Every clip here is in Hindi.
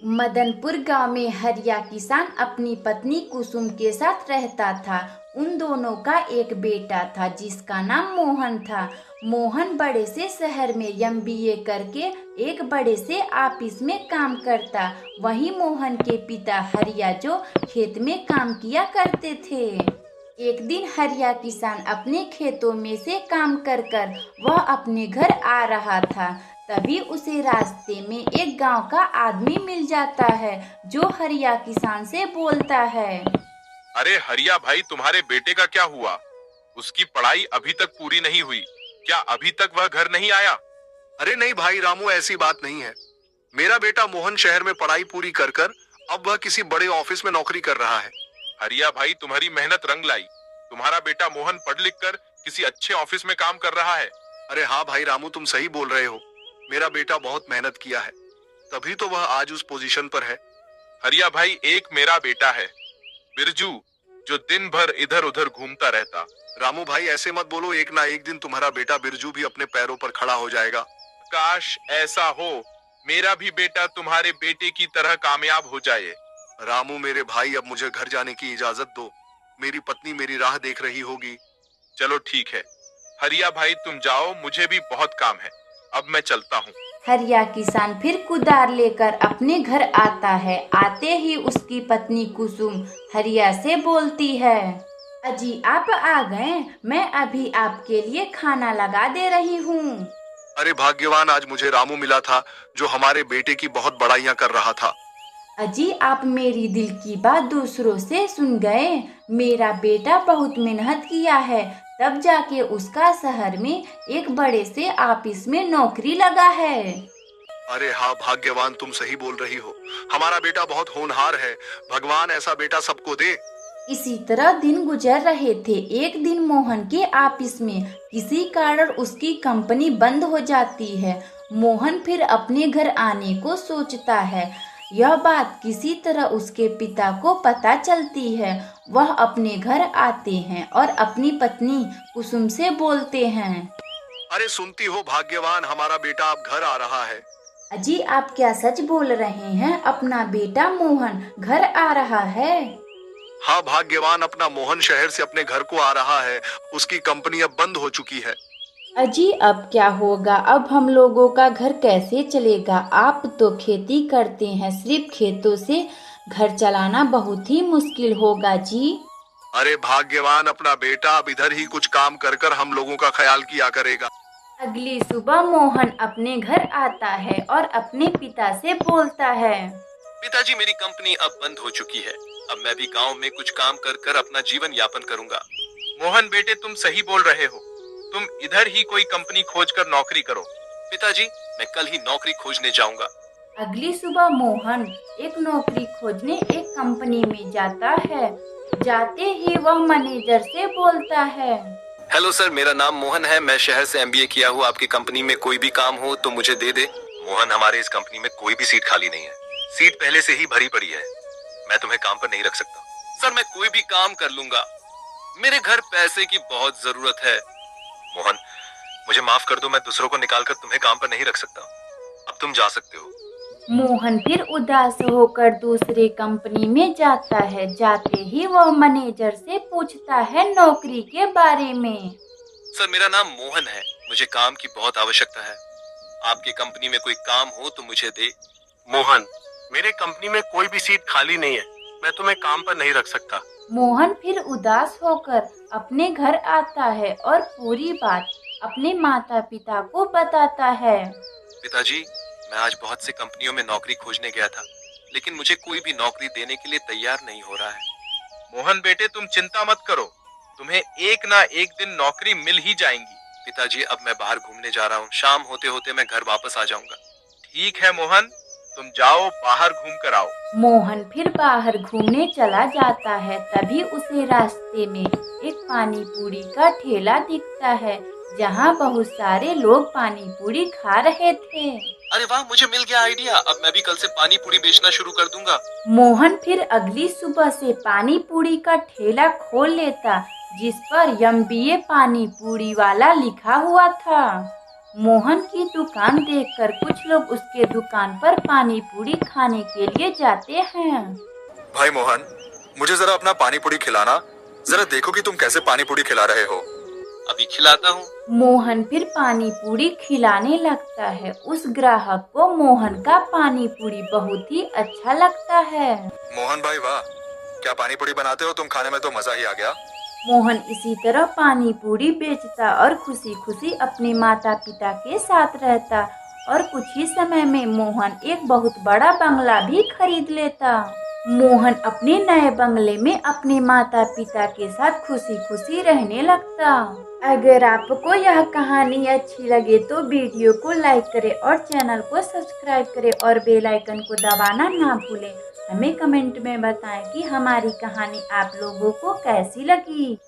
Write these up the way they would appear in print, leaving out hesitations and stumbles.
मदनपुर गांव में हरिया किसान अपनी पत्नी कुसुम के साथ रहता था। उन दोनों का एक बेटा था जिसका नाम मोहन था। मोहन बड़े से शहर में एमबीए करके एक बड़े से ऑफिस में काम करता। वहीं मोहन के पिता हरिया जो खेत में काम किया करते थे। एक दिन हरिया किसान अपने खेतों में से काम कर कर वह अपने घर आ रहा था। तभी उसे रास्ते में एक गांव का आदमी मिल जाता है जो हरिया किसान से बोलता है। अरे हरिया भाई, तुम्हारे बेटे का क्या हुआ? उसकी पढ़ाई अभी तक पूरी नहीं हुई क्या? अभी तक वह घर नहीं आया? अरे नहीं भाई रामू, ऐसी बात नहीं है। मेरा बेटा मोहन शहर में पढ़ाई पूरी कर कर अब वह किसी बड़े ऑफिस में नौकरी कर रहा है। हरिया भाई, तुम्हारी मेहनत रंग लाई। तुम्हारा बेटा मोहन पढ़ लिख कर किसी अच्छे ऑफिस में काम कर रहा है। अरे हाँ भाई रामू, तुम सही बोल रहे हो। मेरा बेटा बहुत मेहनत किया है, तभी तो वह आज उस पोजीशन पर है। हरिया भाई, एक मेरा बेटा है बिरजू, जो दिन भर इधर उधर घूमता रहता। रामू भाई ऐसे मत बोलो, एक ना एक दिन तुम्हारा बेटा बिरजू भी अपने पैरों पर खड़ा हो जाएगा। काश ऐसा हो, मेरा भी बेटा तुम्हारे बेटे की तरह कामयाब हो जाए। रामू मेरे भाई, अब मुझे घर जाने की इजाजत दो। मेरी पत्नी मेरी राह देख रही होगी। चलो ठीक है हरिया भाई, तुम जाओ, मुझे भी बहुत काम है। अब मैं चलता हूँ। हरिया किसान फिर कुदार लेकर अपने घर आता है। आते ही उसकी पत्नी कुसुम हरिया से बोलती है, अजी आप आ गए, मैं अभी आपके लिए खाना लगा दे रही हूँ। अरे भाग्यवान, आज मुझे रामू मिला था जो हमारे बेटे की बहुत बड़ाइयां कर रहा था। अजी आप मेरी दिल की बात दूसरों से सुन गए। मेरा बेटा बहुत मेहनत किया है, तब जाके उसका शहर में एक बड़े से ऑफिस में नौकरी लगा है। अरे हाँ भाग्यवान, तुम सही बोल रही हो। हमारा बेटा बहुत होनहार है। भगवान ऐसा बेटा सबको दे। इसी तरह दिन गुजर रहे थे। एक दिन मोहन के ऑफिस में किसी कारण उसकी कंपनी बंद हो जाती है। मोहन फिर अपने घर आने को सोचता है। यह बात किसी तरह उसके पिता को पता चलती है। वह अपने घर आते हैं और अपनी पत्नी कुसुम से बोलते हैं, अरे सुनती हो भाग्यवान, हमारा बेटा अब घर आ रहा है। अजी आप क्या सच बोल रहे हैं? अपना बेटा मोहन घर आ रहा है? हाँ भाग्यवान, अपना मोहन शहर से अपने घर को आ रहा है। उसकी कंपनी अब बंद हो चुकी है। अजी अब क्या होगा? अब हम लोगों का घर कैसे चलेगा? आप तो खेती करते हैं, सिर्फ खेतों से घर चलाना बहुत ही मुश्किल होगा जी। अरे भाग्यवान, अपना बेटा अब इधर ही कुछ काम कर कर हम लोगों का ख्याल किया करेगा। अगली सुबह मोहन अपने घर आता है और अपने पिता से बोलता है, पिताजी मेरी कंपनी अब बंद हो चुकी है। अब मैं भी गांव में कुछ काम कर कर अपना जीवन यापन करूंगा। मोहन बेटे, तुम सही बोल रहे हो। तुम इधर ही कोई कंपनी खोज कर नौकरी करो। पिताजी मैं कल ही नौकरी खोजने जाऊंगा। अगली सुबह मोहन एक नौकरी खोजने एक कंपनी में जाता है। जाते ही वह मैनेजर से बोलता है, हेलो सर, मेरा नाम मोहन है। मैं शहर से एमबीए किया हूँ। आपकी कंपनी में कोई भी काम हो तो मुझे दे दे। मोहन, हमारे इस कंपनी में कोई भी सीट खाली नहीं है। सीट पहले से ही भरी पड़ी है। मैं तुम्हें काम पर नहीं रख सकता। सर मैं कोई भी काम कर लूंगा, मेरे घर पैसे की बहुत जरूरत है। मोहन मुझे माफ कर दो, मैं दूसरों को निकाल कर तुम्हें काम पर नहीं रख सकता। अब तुम जा सकते हो। मोहन फिर उदास होकर दूसरे कंपनी में जाता है। जाते ही वह मैनेजर से पूछता है नौकरी के बारे में। सर मेरा नाम मोहन है, मुझे काम की बहुत आवश्यकता है। आपकी कंपनी में कोई काम हो तो मुझे दे। मोहन, मेरे कंपनी में कोई भी सीट खाली नहीं है, मैं तुम्हें काम पर नहीं रख सकता। मोहन फिर उदास होकर अपने घर आता है और पूरी बात अपने माता पिता को बताता है। पिताजी मैं आज बहुत सी कंपनियों में नौकरी खोजने गया था, लेकिन मुझे कोई भी नौकरी देने के लिए तैयार नहीं हो रहा है। मोहन बेटे, तुम चिंता मत करो, तुम्हें एक ना एक दिन नौकरी मिल ही जाएंगी। पिताजी अब मैं बाहर घूमने जा रहा हूँ, शाम होते होते मैं घर वापस आ जाऊंगा। ठीक है मोहन, तुम जाओ बाहर घूम कर आओ। मोहन फिर बाहर घूमने चला जाता है। तभी उसे रास्ते में एक पानी पूरी का ठेला दिखता है, जहाँ बहुत सारे लोग पानी पूरी खा रहे थे। अरे वाह, मुझे मिल गया आइडिया। अब मैं भी कल से पानी पूरी बेचना शुरू कर दूंगा। मोहन फिर अगली सुबह से पानी पूरी का ठेला खोल लेता, जिस पर एमबीए पानी पूरी वाला लिखा हुआ था। मोहन की दुकान देखकर कुछ लोग उसके दुकान पर पानी पूरी खाने के लिए जाते हैं। भाई मोहन, मुझे जरा अपना पानी पूरी खिलाना। जरा देखो कि तुम कैसे पानी पूरी खिला रहे हो। अभी खिलाता हूँ। मोहन फिर पानी पूरी खिलाने लगता है। उस ग्राहक को मोहन का पानी पूरी बहुत ही अच्छा लगता है। मोहन भाई वाह, क्या पानी पूरी बनाते हो तुम, खाने में तो मजा ही आ गया। मोहन इसी तरह पानी पूरी बेचता और खुशी खुशी अपने माता पिता के साथ रहता और कुछ ही समय में मोहन एक बहुत बड़ा बंगला भी खरीद लेता। मोहन अपने नए बंगले में अपने माता पिता के साथ खुशी खुशी रहने लगता। अगर आपको यह कहानी अच्छी लगे तो वीडियो को लाइक करें और चैनल को सब्सक्राइब करें और बेल आइकन को दबाना ना भूलें। हमें कमेंट में बताएं कि हमारी कहानी आप लोगों को कैसी लगी।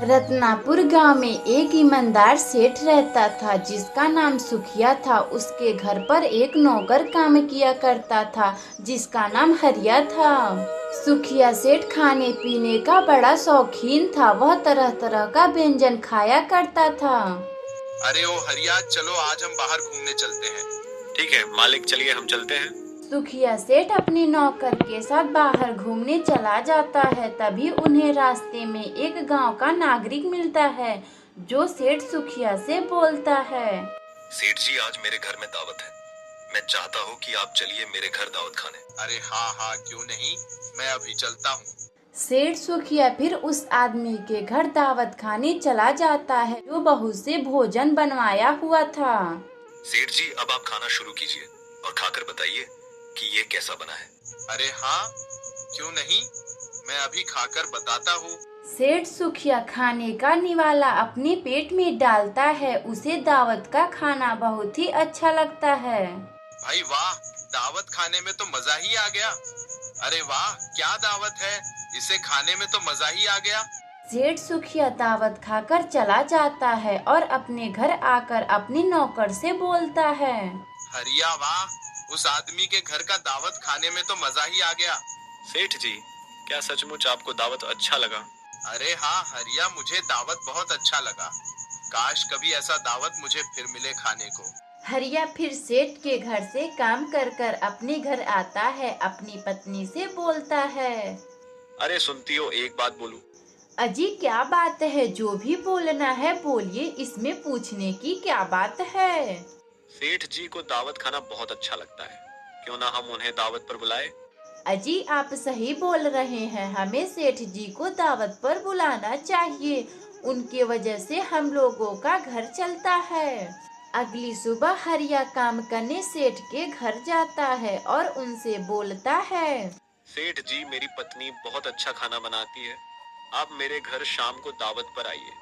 रत्नापुर गांव में एक ईमानदार सेठ रहता था जिसका नाम सुखिया था। उसके घर पर एक नौकर काम किया करता था जिसका नाम हरिया था। सुखिया सेठ खाने पीने का बड़ा शौकीन था। वह तरह तरह का व्यंजन खाया करता था। अरे ओ हरिया, चलो आज हम बाहर घूमने चलते हैं। ठीक है मालिक, चलिए हम चलते हैं। सुखिया सेठ अपने नौकर के साथ बाहर घूमने चला जाता है। तभी उन्हें रास्ते में एक गांव का नागरिक मिलता है जो सेठ सुखिया से बोलता है, सेठ जी आज मेरे घर में दावत है। मैं चाहता हूँ कि आप चलिए मेरे घर दावत खाने। अरे हाँ हाँ, क्यों नहीं, मैं अभी चलता हूँ। सेठ सुखिया फिर उस आदमी के घर दावत खाने चला जाता है जो बहुत से भोजन बनवाया हुआ था। सेठ जी अब आप खाना शुरू कीजिए और खाकर बताइए कि ये कैसा बना है। अरे हाँ, क्यों नहीं, मैं अभी खाकर बताता हूँ। सेठ सुखिया खाने का निवाला अपने पेट में डालता है। उसे दावत का खाना बहुत ही अच्छा लगता है। भाई वाह, दावत खाने में तो मजा ही आ गया। अरे वाह, क्या दावत है, इसे खाने में तो मजा ही आ गया। सेठ सुखिया दावत खाकर चला जाता है और अपने घर आकर अपने नौकर से बोलता है, हरिया वाह, उस आदमी के घर का दावत खाने में तो मजा ही आ गया। सेठ जी क्या सचमुच आपको दावत अच्छा लगा? अरे हाँ हरिया, मुझे दावत बहुत अच्छा लगा। काश कभी ऐसा दावत मुझे फिर मिले खाने को। हरिया फिर सेठ के घर से काम कर कर अपने घर आता है। अपनी पत्नी से बोलता है, अरे सुनती हो, एक बात बोलूं? अजी क्या बात है, जो भी बोलना है बोलिए, इसमें पूछने की क्या बात है। सेठ जी को दावत खाना बहुत अच्छा लगता है, क्यों ना हम उन्हें दावत पर बुलाए? अजी आप सही बोल रहे हैं, हमें सेठ जी को दावत पर बुलाना चाहिए। उनके वजह से हम लोगों का घर चलता है। अगली सुबह हरिया काम करने सेठ के घर जाता है और उनसे बोलता है, सेठ जी मेरी पत्नी बहुत अच्छा खाना बनाती है, आप मेरे घर शाम को दावत पर आइए।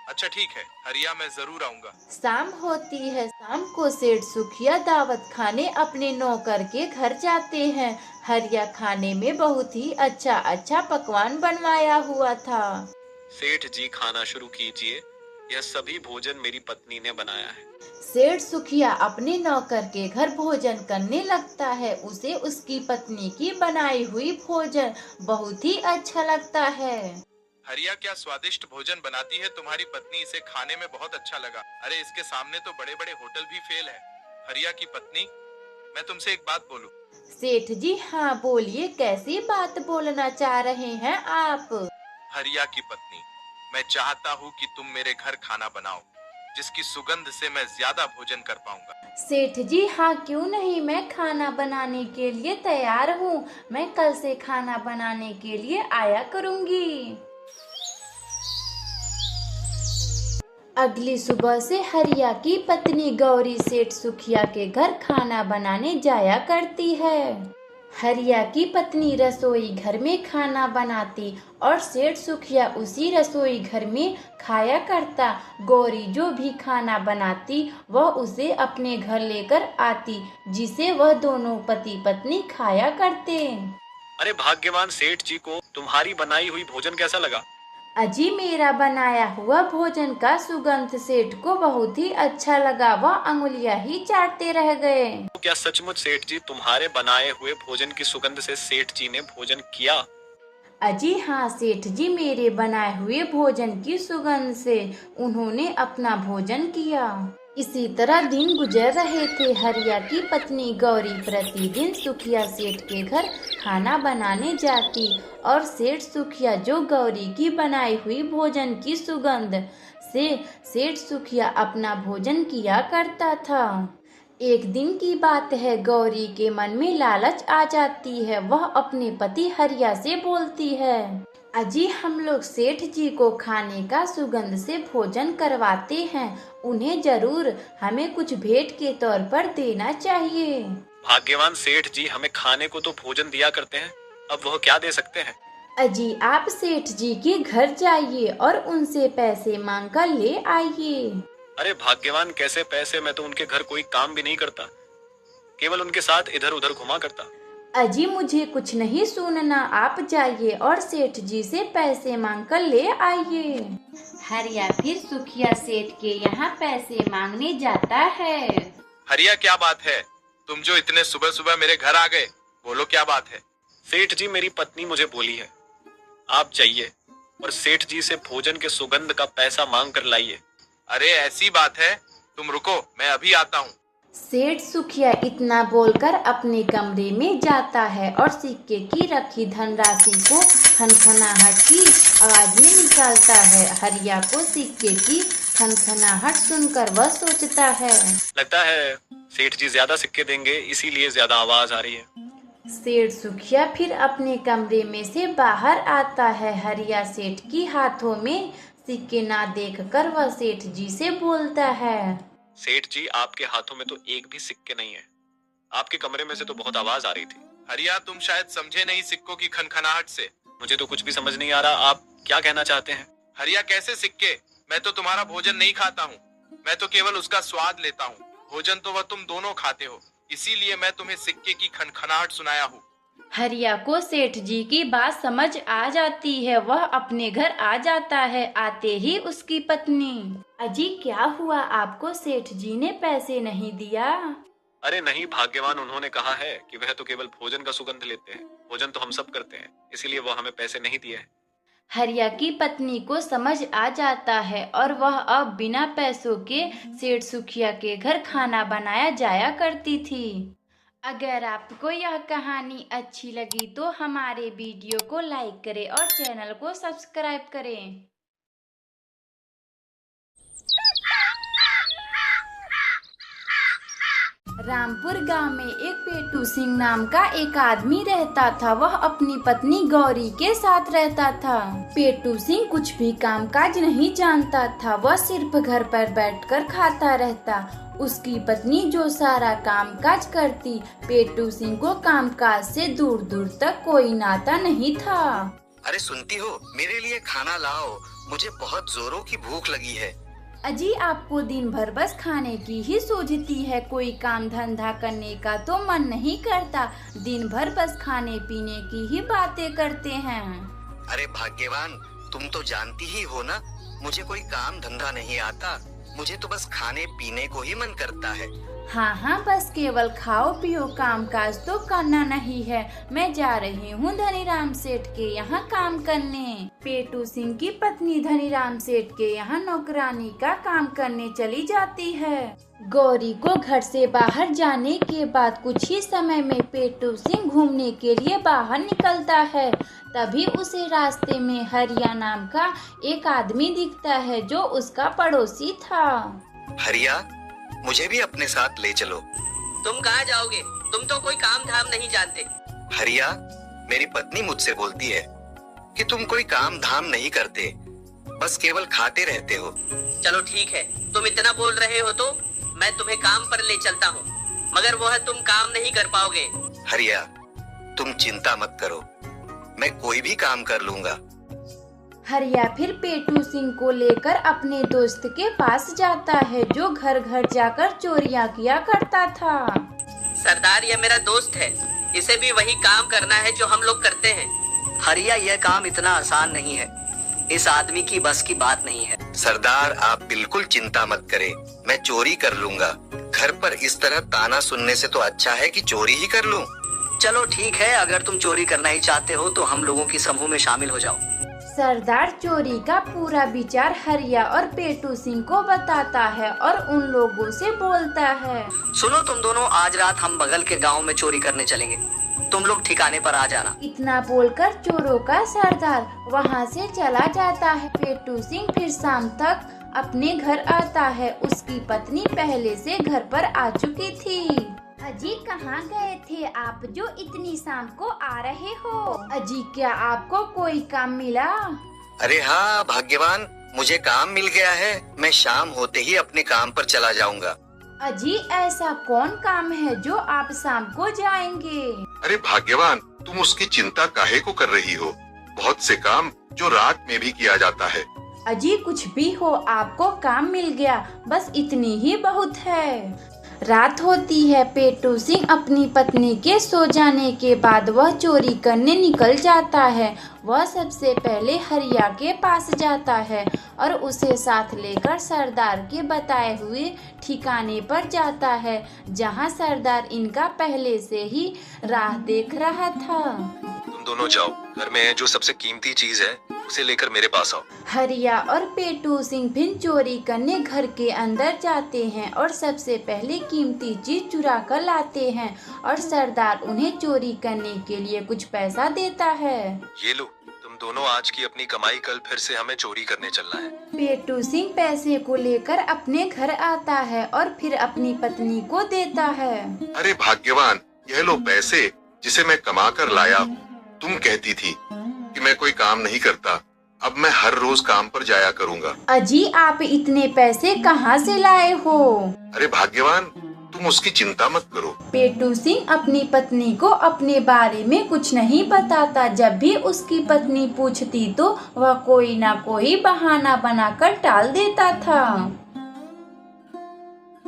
अच्छा ठीक है हरिया, मैं जरूर आऊंगा। शाम होती है। शाम को सेठ सुखिया दावत खाने अपने नौकर के घर जाते हैं। हरिया खाने में बहुत ही अच्छा अच्छा पकवान बनवाया हुआ था। सेठ जी खाना शुरू कीजिए, यह सभी भोजन मेरी पत्नी ने बनाया है। सेठ सुखिया अपने नौकर के घर भोजन करने लगता है। उसे उसकी पत्नी की बनाई हुई भोजन बहुत ही अच्छा लगता है। हरिया क्या स्वादिष्ट भोजन बनाती है तुम्हारी पत्नी, इसे खाने में बहुत अच्छा लगा। अरे इसके सामने तो बड़े बड़े होटल भी फेल है। हरिया की पत्नी, मैं तुमसे एक बात बोलूं? सेठ जी हाँ बोलिए, कैसी बात बोलना चाह रहे हैं आप? हरिया की पत्नी, मैं चाहता हूँ कि तुम मेरे घर खाना बनाओ, जिसकी सुगंध से मैं ज्यादा भोजन कर पाऊंगा। सेठ जी हाँ क्यों नहीं, मैं खाना बनाने के लिए तैयार हूँ। मैं कल से खाना बनाने के लिए आया करूँगी। अगली सुबह से हरिया की पत्नी गौरी सेठ सुखिया के घर खाना बनाने जाया करती है। हरिया की पत्नी रसोई घर में खाना बनाती और सेठ सुखिया उसी रसोई घर में खाया करता। गौरी जो भी खाना बनाती वह उसे अपने घर लेकर आती, जिसे वह दोनों पति पत्नी खाया करते। अरे भाग्यवान सेठ जी को तुम्हारी बनाई हुई भोजन कैसा लगा? अजी मेरा बनाया हुआ भोजन का सुगंध सेठ को बहुत ही अच्छा लगा। वह अंगुलियां ही चाटते रह गए। क्या सचमुच सेठ जी तुम्हारे बनाए हुए भोजन की सुगंध से सेठ जी ने भोजन किया? अजी हाँ सेठ जी, मेरे बनाए हुए भोजन की सुगंध से उन्होंने अपना भोजन किया। इसी तरह दिन गुजर रहे थे। हरिया की पत्नी गौरी प्रतिदिन सुखिया सेठ के घर खाना बनाने जाती और सेठ सुखिया जो गौरी की बनाई हुई भोजन की सुगंध से सेठ सुखिया अपना भोजन किया करता था। एक दिन की बात है, गौरी के मन में लालच आ जाती है। वह अपने पति हरिया से बोलती है, अजी हम लोग सेठ जी को खाने का सुगंध से भोजन करवाते हैं, उन्हें जरूर हमें कुछ भेंट के तौर पर देना चाहिए। भाग्यवान सेठ जी हमें खाने को तो भोजन दिया करते हैं, अब वह क्या दे सकते हैं? अजी आप सेठ जी के घर जाइए और उनसे पैसे मांग कर ले आइए। अरे भाग्यवान कैसे पैसे, मैं तो उनके घर कोई काम भी नहीं करता, केवल उनके साथ इधर उधर घुमा करता। अजी मुझे कुछ नहीं सुनना, आप जाइए और सेठ जी से पैसे मांग कर ले आइए। हरिया फिर सुखिया सेठ के यहाँ पैसे मांगने जाता है। हरिया क्या बात है, तुम जो इतने सुबह सुबह मेरे घर आ गए, बोलो क्या बात है? सेठ जी मेरी पत्नी मुझे बोली है आप जाइए और सेठ जी से भोजन के सुगंध का पैसा मांग कर लाइए। अरे ऐसी बात है, तुम रुको, मैं अभी आता हूँ। सेठ सुखिया इतना बोलकर अपने कमरे में जाता है और सिक्के की रखी धनराशि को खनखनाहट की आवाज में निकालता है। हरिया को सिक्के की खनखनाहट सुनकर वह सोचता है, लगता है सेठ जी ज्यादा सिक्के देंगे, इसीलिए ज्यादा आवाज आ रही है। सेठ सुखिया फिर अपने कमरे में से बाहर आता है। हरिया सेठ की हाथों में सिक्के ना देखकर वह सेठ जी से बोलता है, सेठ जी आपके हाथों में तो एक भी सिक्के नहीं है, आपके कमरे में से तो बहुत आवाज आ रही थी। हरिया तुम शायद समझे नहीं सिक्कों की खनखनाहट से। मुझे तो कुछ भी समझ नहीं आ रहा, आप क्या कहना चाहते हैं? हरिया कैसे सिक्के, मैं तो तुम्हारा भोजन नहीं खाता हूँ, मैं तो केवल उसका स्वाद लेता हूँ, भोजन तो वह तुम दोनों खाते हो, इसीलिए मैं तुम्हें सिक्के की खनखनाहट सुनाया हूँ। हरिया को सेठ जी की बात समझ आ जाती है। वह अपने घर आ जाता है। आते ही उसकी पत्नी, अजी क्या हुआ, आपको सेठ जी ने पैसे नहीं दिया? अरे नहीं भाग्यवान, उन्होंने कहा है कि वह तो केवल भोजन का सुगंध लेते हैं, भोजन तो हम सब करते हैं, इसीलिए वो हमें पैसे नहीं दिए। हरिया की पत्नी को समझ आ जाता है और वह अब बिना पैसों के सेठ सुखिया के घर खाना बनाया जाया करती थी। अगर आपको यह कहानी अच्छी लगी तो हमारे वीडियो को लाइक करें और चैनल को सब्सक्राइब करें। रामपुर गांव में एक पेटू सिंह नाम का एक आदमी रहता था। वह अपनी पत्नी गौरी के साथ रहता था। पेटू सिंह कुछ भी कामकाज नहीं जानता था, वह सिर्फ घर पर बैठकर खाता रहता। उसकी पत्नी जो सारा कामकाज करती, पेटू सिंह को कामकाज से दूर दूर तक कोई नाता नहीं था। अरे सुनती हो, मेरे लिए खाना लाओ, मुझे बहुत जोरों की भूख लगी है। अजी आपको दिन भर बस खाने की ही सूझती है, कोई काम धंधा करने का तो मन नहीं करता, दिन भर बस खाने पीने की ही बातें करते हैं। अरे भाग्यवान, तुम तो जानती ही हो ना, मुझे कोई काम धंधा नहीं आता, मुझे तो बस खाने पीने को ही मन करता है। हाँ हाँ, बस केवल खाओ पियो, काम काज तो करना नहीं है। मैं जा रही हूँ धनीराम सेठ के यहाँ काम करने। पेटू सिंह की पत्नी धनीराम सेठ के यहाँ नौकरानी का काम करने चली जाती है। गौरी को घर से बाहर जाने के बाद कुछ ही समय में पेटू सिंह घूमने के लिए बाहर निकलता है। तभी उसे रास्ते में हरिया नाम का एक आदमी दिखता है जो उसका पड़ोसी था। हरिया, मुझे भी अपने साथ ले चलो। तुम कहाँ जाओगे? तुम तो कोई काम धाम नहीं जानते। हरिया, मेरी पत्नी मुझसे बोलती है कि तुम कोई काम धाम नहीं करते, बस केवल खाते रहते हो। चलो ठीक है, तुम इतना बोल रहे हो तो मैं तुम्हें काम पर ले चलता हूँ, मगर वह तुम काम नहीं कर पाओगे। हरिया, तुम चिंता मत करो, मैं कोई भी काम कर लूँगा। हरिया फिर पेटू सिंह को लेकर अपने दोस्त के पास जाता है जो घर घर जाकर चोरियां किया करता था। सरदार, यह मेरा दोस्त है, इसे भी वही काम करना है जो हम लोग करते हैं। हरिया, यह काम इतना आसान नहीं है, इस आदमी की बस की बात नहीं है। सरदार, आप बिल्कुल चिंता मत करें, मैं चोरी कर लूँगा। घर पर इस तरह ताना सुनने से तो अच्छा है कि चोरी ही कर लूँ। चलो ठीक है, अगर तुम चोरी करना ही चाहते हो तो हम लोगों की समूह में शामिल हो जाओ। सरदार चोरी का पूरा विचार हरिया और पेटू सिंह को बताता है और उन लोगों से बोलता है, सुनो तुम दोनों, आज रात हम बगल के गांव में चोरी करने चलेंगे, तुम लोग ठिकाने पर आ जाना। इतना बोलकर चोरों का सरदार वहाँ से चला जाता है। पेटू सिंह फिर शाम तक अपने घर आता है। उसकी पत्नी पहले से घर पर आ चुकी थी। अजी कहाँ गए थे आप जो इतनी शाम को आ रहे हो? अजी क्या आपको कोई काम मिला? अरे हाँ भाग्यवान, मुझे काम मिल गया है। मैं शाम होते ही अपने काम पर चला जाऊंगा। अजी ऐसा कौन काम है जो आप शाम को जाएंगे? अरे भाग्यवान, तुम उसकी चिंता काहे को कर रही हो? बहुत से काम जो रात में भी किया जाता है। अजी कुछ भी हो, आपको काम मिल गया, बस इतनी ही बहुत है। रात होती है। पेटू सिंह अपनी पत्नी के सो जाने के बाद वह चोरी करने निकल जाता है। वह सबसे पहले हरिया के पास जाता है और उसे साथ लेकर सरदार के बताए हुए ठिकाने पर जाता है, जहां सरदार इनका पहले से ही राह देख रहा था। तुम दोनों जाओ, घर में जो सबसे कीमती चीज है उसे लेकर मेरे पास आओ। हरिया और पेटू सिंह फिर चोरी करने घर के अंदर जाते हैं और सबसे पहले कीमती चीज चुरा कर लाते हैं और सरदार उन्हें चोरी करने के लिए कुछ पैसा देता है। ये लो, तुम दोनों आज की अपनी कमाई कल फिर से हमें चोरी करने चलना है। पेटू सिंह पैसे को लेकर अपने घर आता है और फिर अपनी पत्नी को देता है। अरे भाग्यवान, यह लो पैसे जिसे मैं कमा कर लाया हूँ। तुम कहती थी कि मैं कोई काम नहीं करता, अब मैं हर रोज काम पर जाया करूँगा। अजी आप इतने पैसे कहाँ से लाए हो? अरे भाग्यवान, तुम उसकी चिंता मत करो। पेटू सिंह अपनी पत्नी को अपने बारे में कुछ नहीं बताता। जब भी उसकी पत्नी पूछती तो वह कोई ना कोई बहाना बनाकर टाल देता था।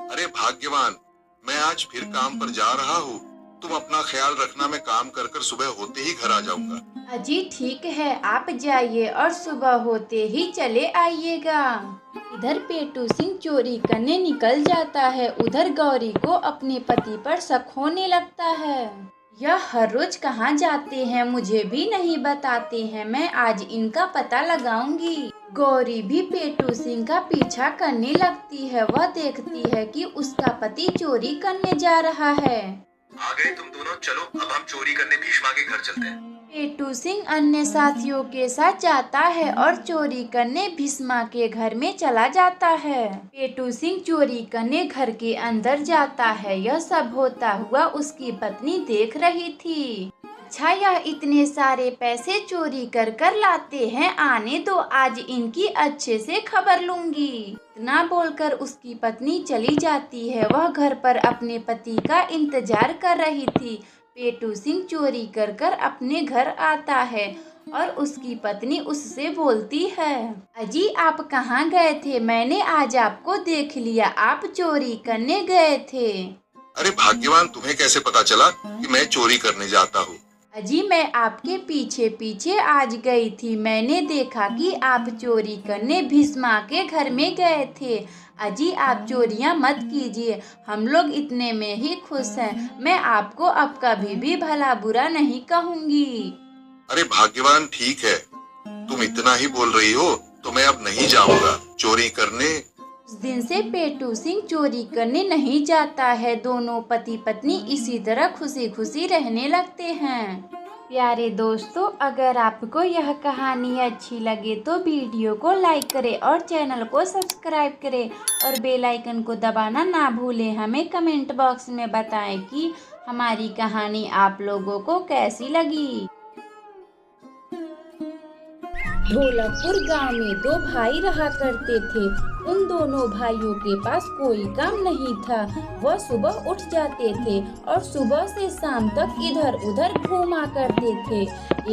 अरे भाग्यवान, मैं आज फिर काम पर जा रहा हूँ। तुम अपना ख्याल रखना, मैं काम कर कर सुबह होते ही घर आ जाऊंगा। अजी ठीक है, आप जाइए और सुबह होते ही चले आइएगा। इधर पेटू सिंह चोरी करने निकल जाता है, उधर गौरी को अपने पति पर शक होने लगता है। यह हर रोज कहाँ जाते हैं, मुझे भी नहीं बताते हैं, मैं आज इनका पता लगाऊंगी। गौरी भी पेटू सिंह का पीछा करने लगती है। वह देखती है कि उसका पति चोरी करने जा रहा है। आ गए तुम दोनों, चलो अब हम चोरी करने भीष्मा के घर चलते हैं। पेटू सिंह अन्य साथियों के साथ जाता है और चोरी करने भीष्मा के घर में चला जाता है। पेटू सिंह चोरी करने घर के अंदर जाता है। यह सब होता हुआ उसकी पत्नी देख रही थी। अच्छा, यह इतने सारे पैसे चोरी कर कर लाते हैं, आने दो, आज इनकी अच्छे से खबर लूंगी। इतना बोलकर उसकी पत्नी चली जाती है। वह घर पर अपने पति का इंतजार कर रही थी। पेटू सिंह चोरी कर कर अपने घर आता है और उसकी पत्नी उससे बोलती है, अजी आप कहाँ गए थे? मैंने आज आपको देख लिया, आप चोरी करने गए थे। अरे भाग्यवान, तुम्हें कैसे पता चला कि मैं चोरी करने जाता हूँ? अजी मैं आपके पीछे पीछे आज गई थी, मैंने देखा कि आप चोरी करने भीष्मा के घर में गए थे। अजी आप चोरियां मत कीजिए, हम लोग इतने में ही खुश हैं। मैं आपको अब कभी भी भला बुरा नहीं कहूँगी। अरे भाग्यवान, ठीक है, तुम इतना ही बोल रही हो तो मैं अब नहीं जाऊंगा चोरी करने। उस दिन से पेटू सिंह चोरी करने नहीं जाता है। दोनों पति पत्नी इसी तरह खुशी खुशी रहने लगते हैं। प्यारे दोस्तों, अगर आपको यह कहानी अच्छी लगे तो वीडियो को लाइक करें और चैनल को सब्सक्राइब करें और बेल आइकन को दबाना ना भूलें। हमें कमेंट बॉक्स में बताएं कि हमारी कहानी आप लोगों को कैसी लगी। ढोलकपुर गांव में दो भाई रहा करते थे। उन दोनों भाइयों के पास कोई काम नहीं था। वह सुबह उठ जाते थे और सुबह से शाम तक इधर उधर घूमा करते थे।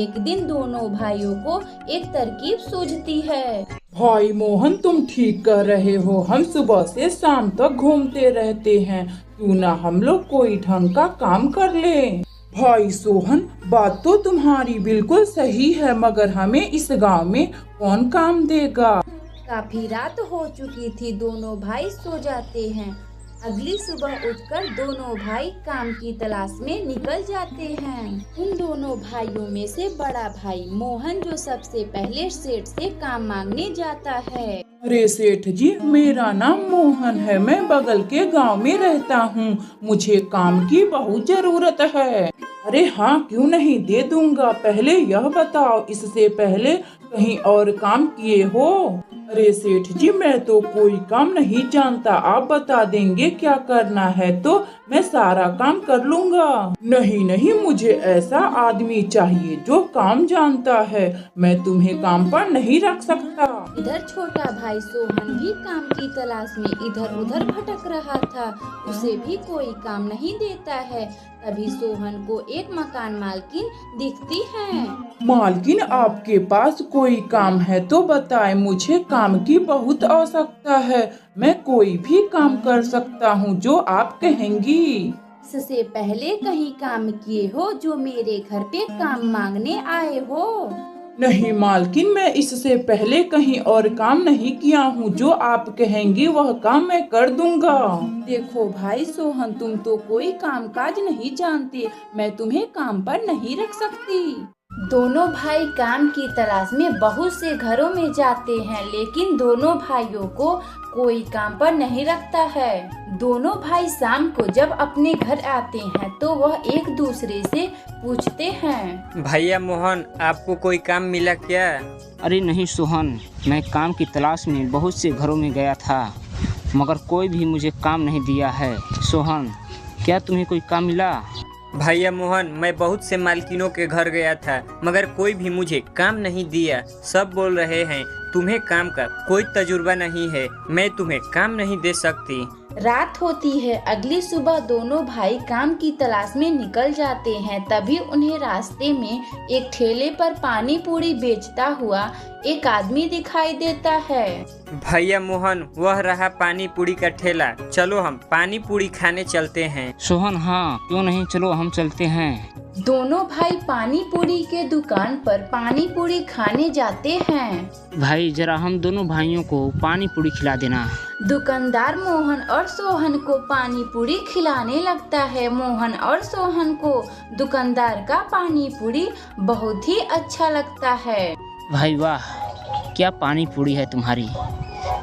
एक दिन दोनों भाइयों को एक तरकीब सूझती है। भाई मोहन, तुम ठीक कर रहे हो, हम सुबह से शाम तक घूमते रहते हैं, क्यों ना हम लोग कोई ढंग का काम कर लें। भाई सोहन, बात तो तुम्हारी बिल्कुल सही है, मगर हमें इस गांव में कौन काम देगा? काफी रात हो चुकी थी, दोनों भाई सो जाते हैं। अगली सुबह उठकर दोनों भाई काम की तलाश में निकल जाते हैं। उन दोनों भाइयों में से बड़ा भाई मोहन जो सबसे पहले सेठ से काम मांगने जाता है। अरे सेठ जी, मेरा नाम मोहन है, मैं बगल के गांव में रहता हूँ, मुझे काम की बहुत जरूरत है। अरे हाँ, क्यों नहीं, दे दूंगा। पहले यह बताओ, इससे पहले कहीं और काम किए हो? अरे सेठ जी, मैं तो कोई काम नहीं जानता, आप बता देंगे क्या करना है तो मैं सारा काम कर लूंगा। नहीं नहीं, मुझे ऐसा आदमी चाहिए जो काम जानता है, मैं तुम्हें काम पर नहीं रख सकता। इधर छोटा भाई सोहन भी काम की तलाश में इधर उधर भटक रहा था, उसे भी कोई काम नहीं देता है। तभी सोहन को एक मकान मालकिन दिखती है। मालकिन, आपके पास कोई काम है तो बताए, मुझे काम की बहुत आवश्यकता है, मैं कोई भी काम कर सकता हूँ जो आप कहेंगी। इससे पहले कहीं काम किए हो जो मेरे घर पे काम मांगने आए हो? नहीं मालकिन, मैं इससे पहले कहीं और काम नहीं किया हूँ, जो आप कहेंगी वह काम मैं कर दूंगा। देखो भाई सोहन, तुम तो कोई काम काज नहीं जानते, मैं तुम्हें काम पर नहीं रख सकती। दोनों भाई काम की तलाश में बहुत से घरों में जाते हैं, लेकिन दोनों भाइयों को कोई काम पर नहीं रखता है। दोनों भाई शाम को जब अपने घर आते हैं तो वह एक दूसरे से पूछते हैं, भैया मोहन, आपको कोई काम मिला क्या? अरे नहीं सोहन, मैं काम की तलाश में बहुत से घरों में गया था, मगर कोई भी मुझे काम नहीं दिया है। सोहन, क्या तुम्हें कोई काम मिला? भैया मोहन, मैं बहुत से मालकिनों के घर गया था, मगर कोई भी मुझे काम नहीं दिया। सब बोल रहे हैं तुम्हें काम का कोई तजुर्बा नहीं है, मैं तुम्हें काम नहीं दे सकती। रात होती है। अगली सुबह दोनों भाई काम की तलाश में निकल जाते हैं। तभी उन्हें रास्ते में एक ठेले पर पानी पूरी बेचता हुआ एक आदमी दिखाई देता है। भैया मोहन, वह रहा पानी पूरी का ठेला, चलो हम पानी पूरी खाने चलते हैं। सोहन, हाँ क्यों नहीं, चलो हम चलते हैं। दोनों भाई पानी पूरी के दुकान पर पानी पूरी खाने जाते हैं। भाई जरा हम दोनों भाइयों को पानी पूरी खिला देना। दुकानदार मोहन और सोहन को पानी पूरी खिलाने लगता है। मोहन और सोहन को दुकानदार का पानी पूरी बहुत ही अच्छा लगता है। भाई वाह, क्या पानी पूरी है तुम्हारी,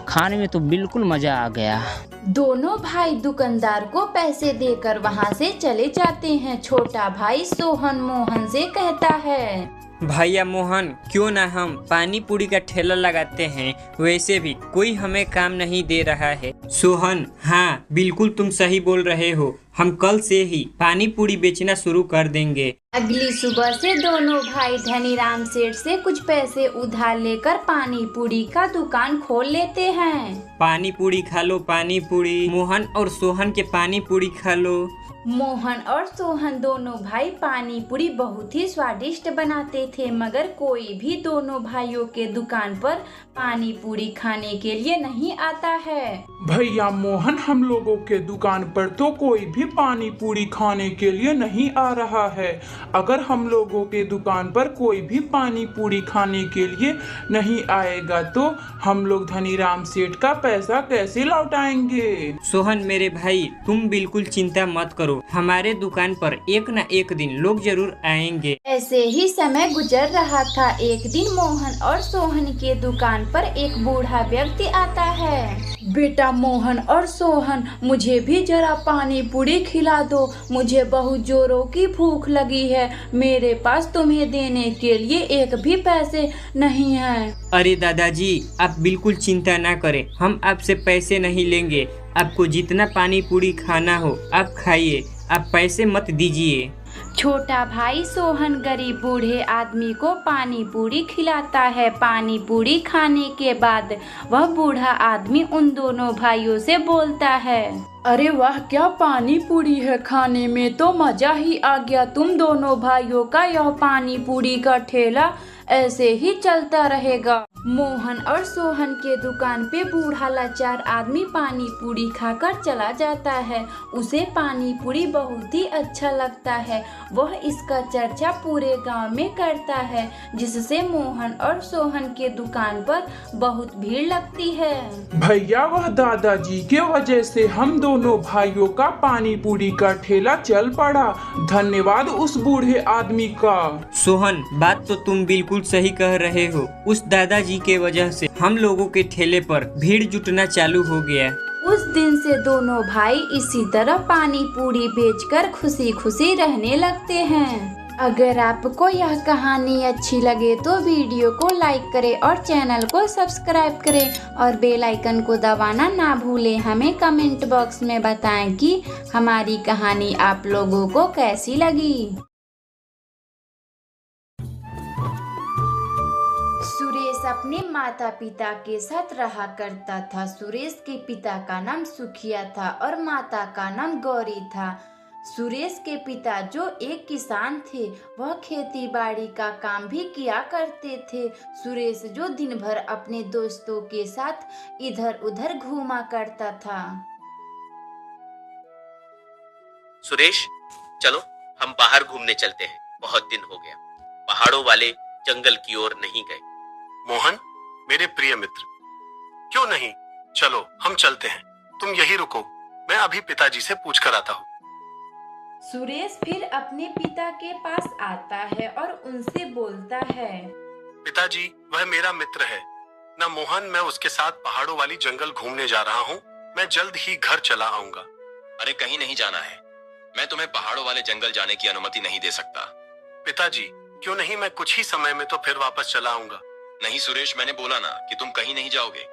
खाने में तो बिल्कुल मजा आ गया। दोनों भाई दुकानदार को पैसे देकर वहाँ से चले जाते हैं। छोटा भाई सोहन मोहन से कहता है, भैया मोहन, क्यों ना हम पानी पूरी का ठेला लगाते हैं, वैसे भी कोई हमें काम नहीं दे रहा है। सोहन, हाँ बिल्कुल तुम सही बोल रहे हो, हम कल से ही पानी पूरी बेचना शुरू कर देंगे। अगली सुबह से दोनों भाई धनीराम सेठ से कुछ पैसे उधार लेकर पानी पूरी का दुकान खोल लेते हैं। पानी पूरी खा लो, पानी पूरी। मोहन और सोहन के पानी पूरी खा लो। मोहन और सोहन दोनों भाई पानी पूरी बहुत ही स्वादिष्ट बनाते थे, मगर कोई भी दोनों भाइयों के दुकान पर पानी पूरी खाने के लिए नहीं आता है। भैया मोहन, हम लोगों के दुकान पर तो कोई भी पानी पूरी खाने के लिए नहीं आ रहा है। अगर हम लोगों के दुकान पर कोई भी पानी पूरी खाने के लिए नहीं आएगा तो हम लोग धनीराम सेठ का पैसा कैसे लौटाएंगे? सोहन मेरे भाई, तुम बिल्कुल चिंता मत करो, हमारे दुकान पर एक न एक दिन लोग जरूर आएंगे। ऐसे ही समय गुजर रहा था। एक दिन मोहन और सोहन के दुकान पर एक बूढ़ा व्यक्ति आता है। बेटा मोहन और सोहन, मुझे भी जरा पानी पूरी खिला दो, मुझे बहुत जोरों की भूख लगी है, मेरे पास तुम्हें देने के लिए एक भी पैसे नहीं है। अरे दादाजी, आप बिल्कुल चिंता ना करें, हम आपसे पैसे नहीं लेंगे। आपको जितना पानी पूरी खाना हो आप खाइए, आप पैसे मत दीजिए। छोटा भाई सोहन गरीब बूढ़े आदमी को पानी पूरी खिलाता है। पानी पूरी खाने के बाद वह बूढ़ा आदमी उन दोनों भाइयों से बोलता है, अरे वाह, क्या पानी पूरी है, खाने में तो मजा ही आ गया। तुम दोनों भाइयों का यह पानी पूरी का ठेला ऐसे ही चलता रहेगा। मोहन और सोहन के दुकान पे बूढ़ा लाचार आदमी पानी पूरी खाकर चला जाता है। उसे पानी पूरी बहुत ही अच्छा लगता है वह इसका चर्चा पूरे गांव में करता है, जिससे मोहन और सोहन के दुकान पर बहुत भीड़ लगती है। भैया वह दादाजी के वजह से हम दोनों भाइयों का पानी पूरी का ठेला चल पड़ा। धन्यवाद उस बूढ़े आदमी का। सोहन, बात तो तुम बिल्कुल सही कह रहे हो। उस दादाजी के वजह से हम लोगों के ठेले पर भीड़ जुटना चालू हो गया। उस दिन से दोनों भाई इसी तरह पानी पूरी बेचकर खुशी खुशी रहने लगते हैं। अगर आपको यह कहानी अच्छी लगे तो वीडियो को लाइक करें और चैनल को सब्सक्राइब करें और बेल आइकन को दबाना ना भूलें। हमें कमेंट बॉक्स में बताएं कि हमारी कहानी आप लोगों को कैसी लगी। सुरेश अपने माता पिता के साथ रहा करता था। सुरेश के पिता का नाम सुखिया था और माता का नाम गौरी था। सुरेश के पिता जो एक किसान थे, वह खेती बाड़ी का काम भी किया करते थे। सुरेश जो दिन भर अपने दोस्तों के साथ इधर उधर घूमा करता था। सुरेश, चलो हम बाहर घूमने चलते हैं। बहुत दिन हो गया पहाड़ों वाले जंगल की ओर नहीं गए। मोहन, मेरे प्रिय मित्र, क्यों नहीं, चलो हम चलते हैं। तुम यही रुको, मैं अभी पिताजी से पूछ कर आता हूँ। सुरेश फिर अपने पिता के पास आता है और उनसे बोलता है, पिताजी, वह मेरा मित्र है ना मोहन। मैं उसके साथ पहाड़ों वाली जंगल घूमने जा रहा हूँ। मैं जल्द ही घर चला आऊंगा। अरे कहीं नहीं जाना है, मैं तुम्हें पहाड़ों वाले जंगल जाने की अनुमति नहीं दे सकता। पिताजी, क्यों नहीं, मैं कुछ ही समय में तो फिर वापस चला आऊंगा। नहीं सुरेश, मैंने बोला ना कि तुम कहीं नहीं जाओगे।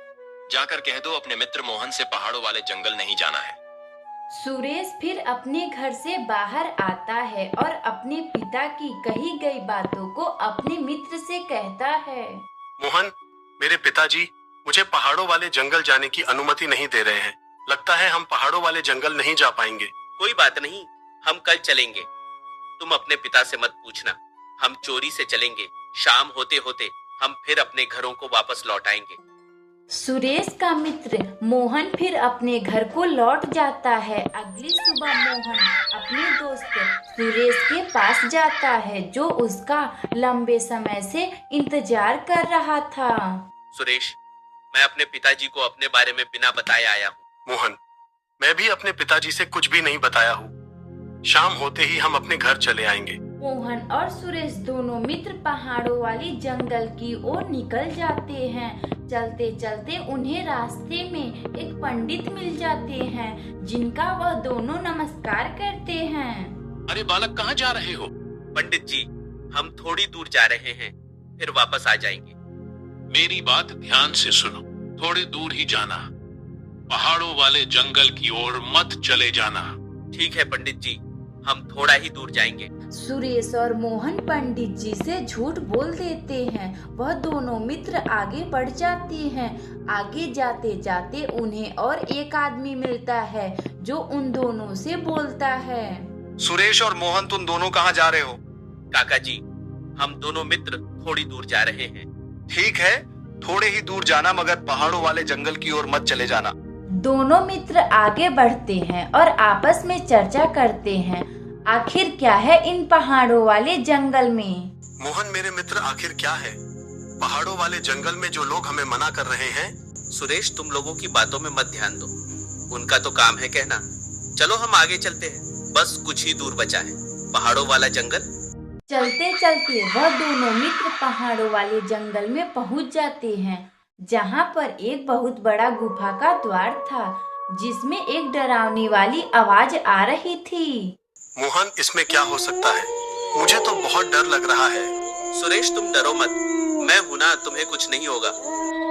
जाकर कह दो अपने मित्र मोहन से पहाड़ों वाले जंगल नहीं जाना है। सुरेश फिर अपने घर से बाहर आता है और अपने पिता की कही गई बातों को अपने मित्र से कहता है। मोहन, मेरे पिताजी मुझे पहाड़ों वाले जंगल जाने की अनुमति नहीं दे रहे हैं। लगता है हम पहाड़ों वाले जंगल नहीं जा पाएंगे। कोई बात नहीं, हम कल चलेंगे। तुम अपने पिता से मत पूछना, हम चोरी से चलेंगे। शाम होते होते हम फिर अपने घरों को वापस लौट आएंगे। सुरेश का मित्र मोहन फिर अपने घर को लौट जाता है। अगली सुबह मोहन अपने दोस्त सुरेश के पास जाता है, जो उसका लंबे समय से इंतजार कर रहा था। सुरेश, मैं अपने पिताजी को अपने बारे में बिना बताए आया हूँ। मोहन, मैं भी अपने पिताजी से कुछ भी नहीं बताया हूँ। शाम होते ही हम अपने घर चले आएंगे। मोहन और सुरेश दोनों मित्र पहाड़ों वाली जंगल की ओर निकल जाते हैं। चलते चलते उन्हें रास्ते में एक पंडित मिल जाते हैं, जिनका वह दोनों नमस्कार करते हैं। अरे बालक, कहाँ जा रहे हो? पंडित जी, हम थोड़ी दूर जा रहे हैं, फिर वापस आ जाएंगे। मेरी बात ध्यान से सुनो, थोड़ी दूर ही जाना, पहाड़ों वाले जंगल की ओर मत चले जाना। ठीक है पंडित जी, हम थोड़ा ही दूर जाएंगे। सुरेश और मोहन पंडित जी से झूठ बोल देते हैं। वह दोनों मित्र आगे बढ़ जाते हैं। आगे जाते जाते उन्हें और एक आदमी मिलता है, जो उन दोनों से बोलता है, सुरेश और मोहन, तुम दोनों कहाँ जा रहे हो? काका जी, हम दोनों मित्र थोड़ी दूर जा रहे हैं। ठीक है, थोड़े ही दूर जाना, मगर पहाड़ों वाले जंगल की ओर मत चले जाना। दोनों मित्र आगे बढ़ते हैं और आपस में चर्चा करते हैं, आखिर क्या है इन पहाड़ों वाले जंगल में। मोहन, मेरे मित्र, आखिर क्या है पहाड़ों वाले जंगल में जो लोग हमें मना कर रहे हैं? सुरेश, तुम लोगों की बातों में मत ध्यान दो, उनका तो काम है कहना। चलो हम आगे चलते हैं, बस कुछ ही दूर बचा है पहाड़ों वाला जंगल। चलते चलते वह दोनों मित्र पहाड़ों वाले जंगल में पहुंच जाते हैं, जहां पर एक बहुत बड़ा गुफा का द्वार था, जिसमें एक डरावनी वाली आवाज आ रही थी। मोहन, इसमें क्या हो सकता है? मुझे तो बहुत डर लग रहा है। सुरेश, तुम डरो मत, मैं हूं ना, तुम्हें कुछ नहीं होगा।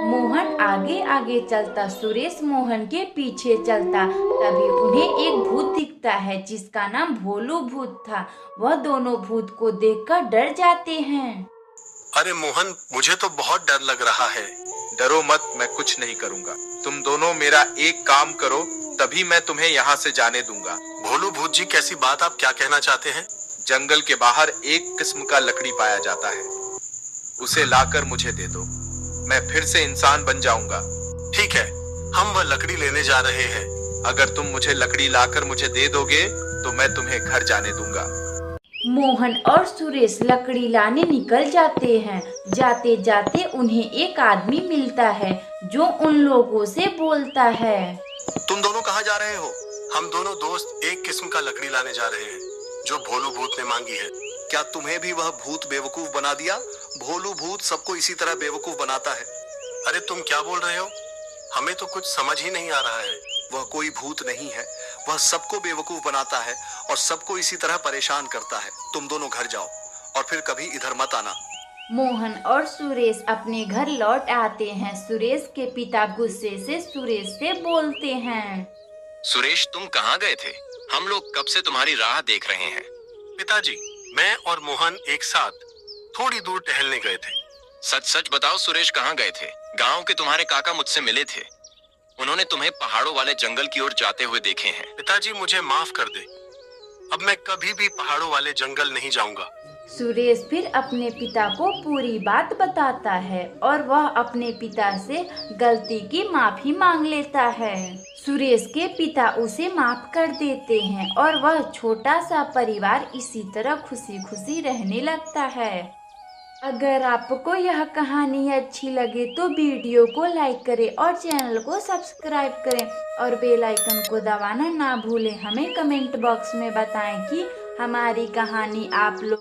मोहन आगे आगे चलता, सुरेश मोहन के पीछे चलता। तभी उन्हें एक भूत दिखता है, जिसका नाम भोलू भूत था। वह दोनों भूत को देखकर डर जाते हैं। अरे मोहन, मुझे तो बहुत डर लग रहा है। डरो मत, मैं कुछ नहीं करूँगा। तुम दोनों मेरा एक काम करो, तभी मैं तुम्हें यहाँ से जाने दूंगा। भोलू भूत जी, कैसी बात? आप क्या कहना चाहते हैं? जंगल के बाहर एक किस्म का लकड़ी पाया जाता है, उसे लाकर मुझे दे दो, मैं फिर से इंसान बन जाऊंगा। ठीक है, हम वह लकड़ी लेने जा रहे हैं। अगर तुम मुझे लकड़ी लाकर मुझे दे दोगे तो मैं तुम्हें घर जाने दूंगा। मोहन और सुरेश लकड़ी लाने निकल जाते हैं। जाते जाते उन्हें एक आदमी मिलता है जो उन लोगों से बोलता है, तुम दोनों कहाँ जा रहे हो? हम दोनों दोस्त एक किस्म का लकड़ी लाने जा रहे हैं जो भोलू भूत ने मांगी है। क्या तुम्हें भी वह भूत बेवकूफ बना दिया? भोलू भूत सबको इसी तरह बेवकूफ बनाता है। अरे तुम क्या बोल रहे हो? हमें तो कुछ समझ ही नहीं आ रहा है। वह कोई भूत नहीं है, वह सबको बेवकूफ बनाता है और सबको इसी तरह परेशान करता है। तुम दोनों घर जाओ और फिर कभी इधर मत आना। मोहन और सुरेश अपने घर लौट आते हैं। सुरेश के पिता गुस्से से सुरेश से बोलते हैं, सुरेश तुम कहाँ गए थे? हम लोग कब से तुम्हारी राह देख रहे हैं। पिताजी, मैं और मोहन एक साथ थोड़ी दूर टहलने गए थे। सच सच बताओ सुरेश, कहाँ गए थे? गांव के तुम्हारे काका मुझसे मिले थे। उन्होंने तुम्हें पहाड़ों वाले जंगल की ओर जाते हुए देखे हैं। पिताजी मुझे माफ कर दे, अब मैं कभी भी पहाड़ों वाले जंगल नहीं जाऊंगा। सुरेश फिर अपने पिता को पूरी बात बताता है और वह अपने पिता से गलती की माफी मांग लेता है। सुरेश के पिता उसे माफ कर देते हैं और वह छोटा सा परिवार इसी तरह खुशी खुशी रहने लगता है। अगर आपको यह कहानी अच्छी लगे तो वीडियो को लाइक करें और चैनल को सब्सक्राइब करें और बेल आइकन को दबाना ना भूलें। हमें कमेंट बॉक्स में बताएं कि हमारी कहानी आप लोग